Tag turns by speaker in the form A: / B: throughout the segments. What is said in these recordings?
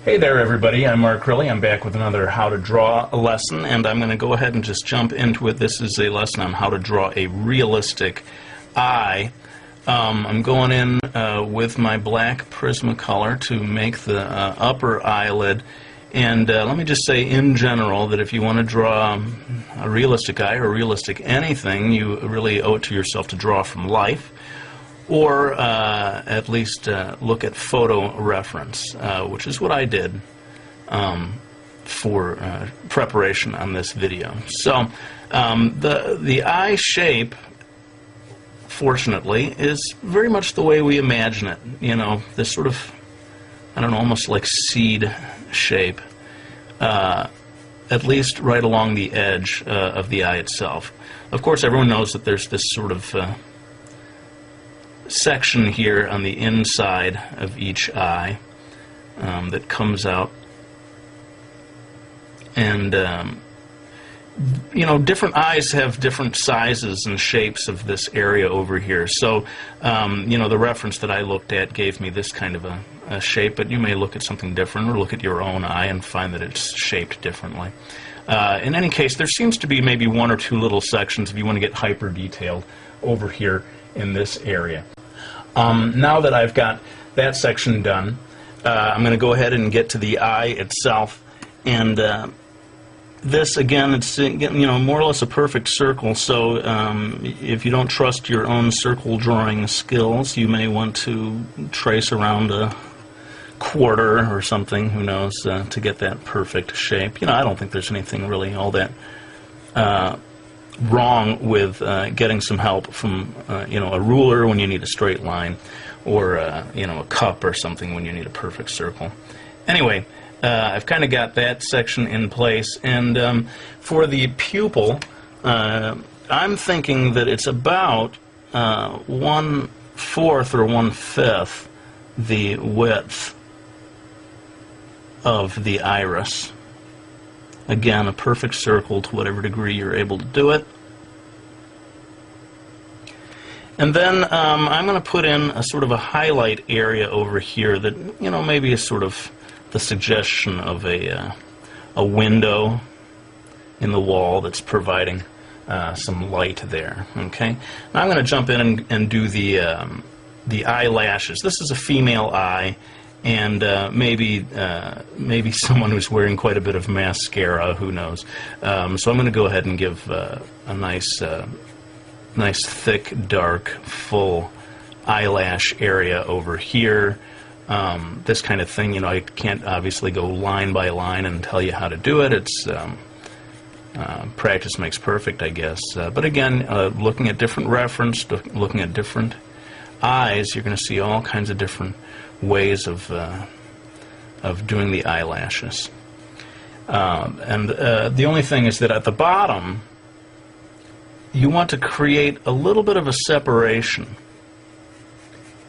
A: Hey there everybody, I'm Mark Riley. I'm back with another How to Draw a lesson, and I'm going to go ahead and just jump into it. This is a lesson on how to draw a realistic eye. I'm going in with my black Prismacolor to make the upper eyelid, and let me just say in general that if you want to draw a realistic eye or realistic anything, you really owe it to yourself to draw from life, or at least look at photo reference, which is what I did for preparation on this video. So the eye shape, fortunately, is very much the way we imagine it. You know, this sort of, I don't know, almost like seed shape, at least right along the edge of the eye itself. Of course, everyone knows that there's this sort of section here on the inside of each eye that comes out, and you know, different eyes have different sizes and shapes of this area over here. So you know, the reference that I looked at gave me this kind of a shape, but you may look at something different or look at your own eye and find that it's shaped differently. In any case, there seems to be maybe one or two little sections if you want to get hyper detailed over here in this area. Now that I've got that section done, I'm going to go ahead and get to the eye itself, and this again, it's, you know, more or less a perfect circle. So if you don't trust your own circle drawing skills, you may want to trace around a quarter or something, who knows, to get that perfect shape. You know, I don't think there's anything really all that wrong with getting some help from you know, a ruler when you need a straight line, or you know, a cup or something when you need a perfect circle. Anyway, I've kind of got that section in place, and for the pupil, I'm thinking that it's about 1/4 or 1/5 the width of the iris. Again, a perfect circle to whatever degree you're able to do it. And then I'm going to put in a sort of a highlight area over here that, you know, maybe is sort of the suggestion of a window in the wall that's providing some light there. Okay. Now I'm going to jump in and do the eyelashes. This is a female eye, and maybe someone who's wearing quite a bit of mascara, who knows. So I'm going to go ahead and give a nice thick, dark, full eyelash area over here. This kind of thing, you know, I can't obviously go line by line and tell you how to do it. It's practice makes perfect, I guess. But again, looking at different reference, looking at different eyes, you're going to see all kinds of different ways of doing the eyelashes. And the only thing is that at the bottom, you want to create a little bit of a separation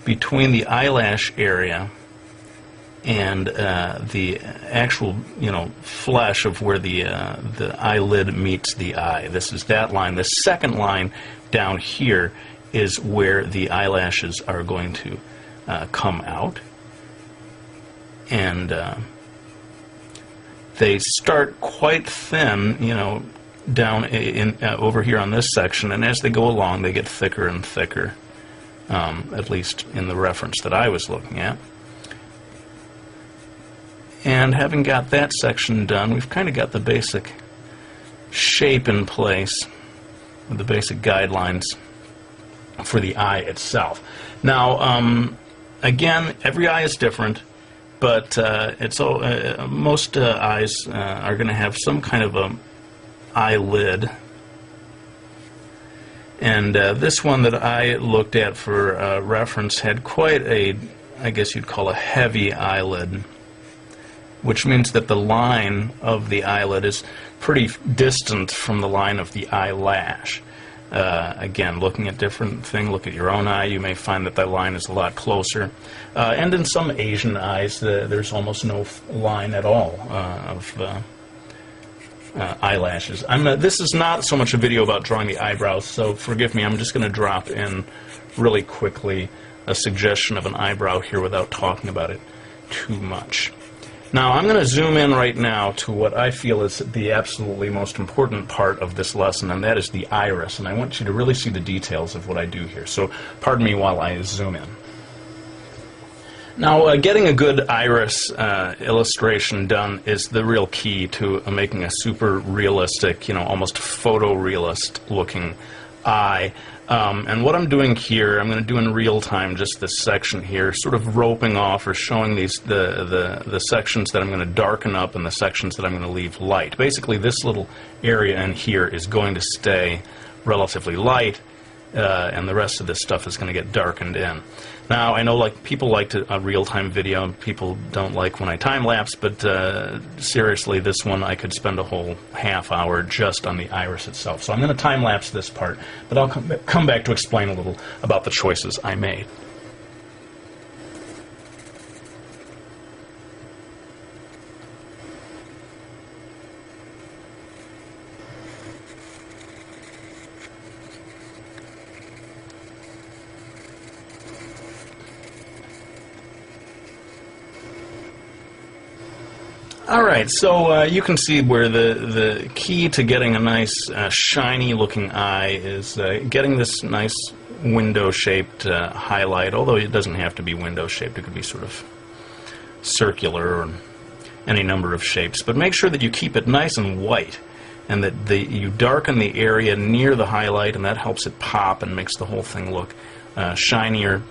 A: between the eyelash area and the actual, you know, flesh of where the eyelid meets the eye. This is that line. The second line down here is where the eyelashes are going to come out, and they start quite thin, you know, down over here on this section, and as they go along they get thicker and thicker, at least in the reference that I was looking at. And having got that section done, we've kind of got the basic shape in place with the basic guidelines for the eye itself. Now again, every eye is different, but most eyes are going to have some kind of a eyelid, and this one that I looked at for reference had quite a, I guess you'd call a heavy eyelid, which means that the line of the eyelid is pretty distant from the line of the eyelash. Again, looking at different things, look at your own eye, you may find that line is a lot closer. And in some Asian eyes, there's almost no line at all of eyelashes. This is not so much a video about drawing the eyebrows, so forgive me, I'm just going to drop in really quickly a suggestion of an eyebrow here without talking about it too much. Now I'm going to zoom in right now to what I feel is the absolutely most important part of this lesson, and that is the iris. And I want you to really see the details of what I do here. So pardon me while I zoom in. Now, getting a good iris illustration done is the real key to making a super realistic, almost photorealist looking eye. And what I'm doing here, I'm going to do in real time just this section here, sort of roping off or showing these the sections that I'm going to darken up and the sections that I'm going to leave light. Basically, this little area in here is going to stay relatively light, and the rest of this stuff is going to get darkened in. Now, I know people like a real-time video, and people don't like when I time-lapse, but seriously, this one I could spend a whole half hour just on the iris itself. So I'm going to time-lapse this part, but I'll come back to explain a little about the choices I made. Alright, so you can see where the key to getting a nice shiny looking eye is getting this nice window shaped highlight, although it doesn't have to be window shaped, it could be sort of circular or any number of shapes, but make sure that you keep it nice and white and that you darken the area near the highlight, and that helps it pop and makes the whole thing look shinier.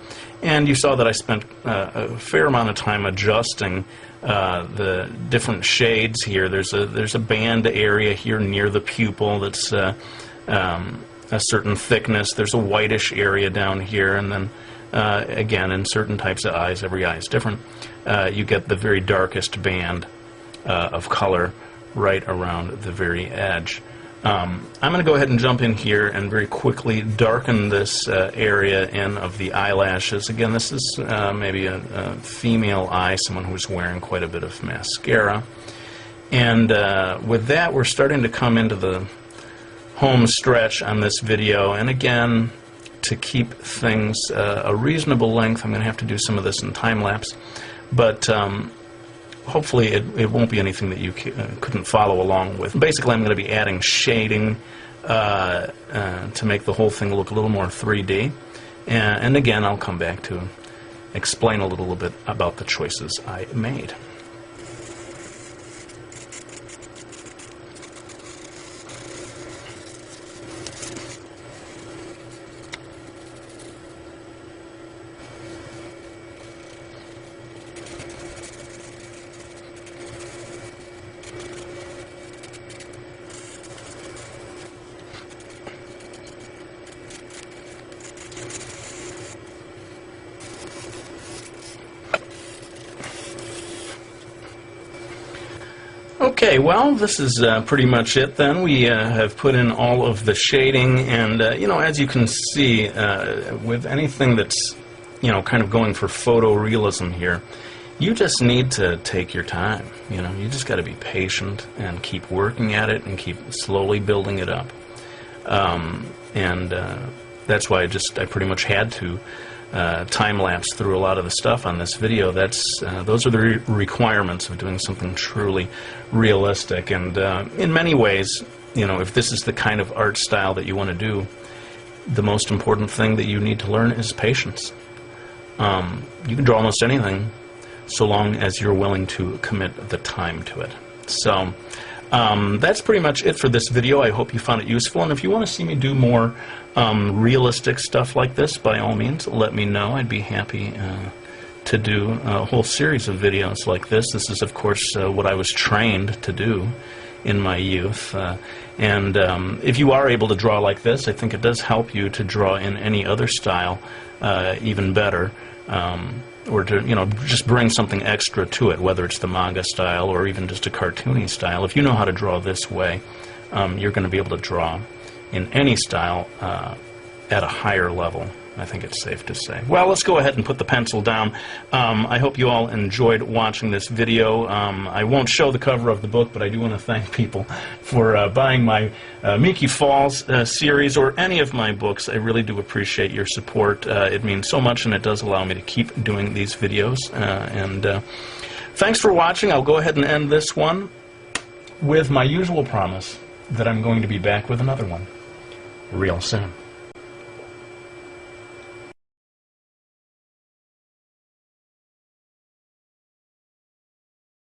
A: And you saw that I spent a fair amount of time adjusting the different shades here. There's a band area here near the pupil that's a certain thickness. There's a whitish area down here, and then again, in certain types of eyes, every eye is different, you get the very darkest band of color right around the very edge. I'm going to go ahead and jump in here and very quickly darken this area in of the eyelashes. Again, this is maybe a female eye, someone who's wearing quite a bit of mascara. And with that, we're starting to come into the home stretch on this video. And again, to keep things a reasonable length, I'm going to have to do some of this in time-lapse. But hopefully it won't be anything that you couldn't follow along with. Basically, I'm going to be adding shading to make the whole thing look a little more 3D. And again, I'll come back to explain a little bit about the choices I made. Okay, well, this is pretty much it then. We have put in all of the shading, and as you can see, with anything that's kind of going for photorealism here, you just need to take your time. You just got to be patient and keep working at it and keep slowly building it up. That's why I pretty much had to time-lapse through a lot of the stuff on this video. Those are the requirements of doing something truly realistic. And in many ways, if this is the kind of art style that you want to do, the most important thing that you need to learn is patience. You can draw almost anything so long as you're willing to commit the time to it. So that's pretty much it for this video. I hope you found it useful, and if you want to see me do more realistic stuff like this, by all means, let me know. I'd be happy to do a whole series of videos like this. This is, of course, what I was trained to do in my youth. If you are able to draw like this, I think it does help you to draw in any other style even better. Or to just bring something extra to it, whether it's the manga style or even just a cartoony style. If you know how to draw this way, you're going to be able to draw in any style at a higher level. I think it's safe to say. Well, let's go ahead and put the pencil down. I hope you all enjoyed watching this video. I won't show the cover of the book, but I do want to thank people for buying my Miki Falls series or any of my books. I really do appreciate your support. It means so much, and it does allow me to keep doing these videos. Thanks for watching. I'll go ahead and end this one with my usual promise that I'm going to be back with another one real soon.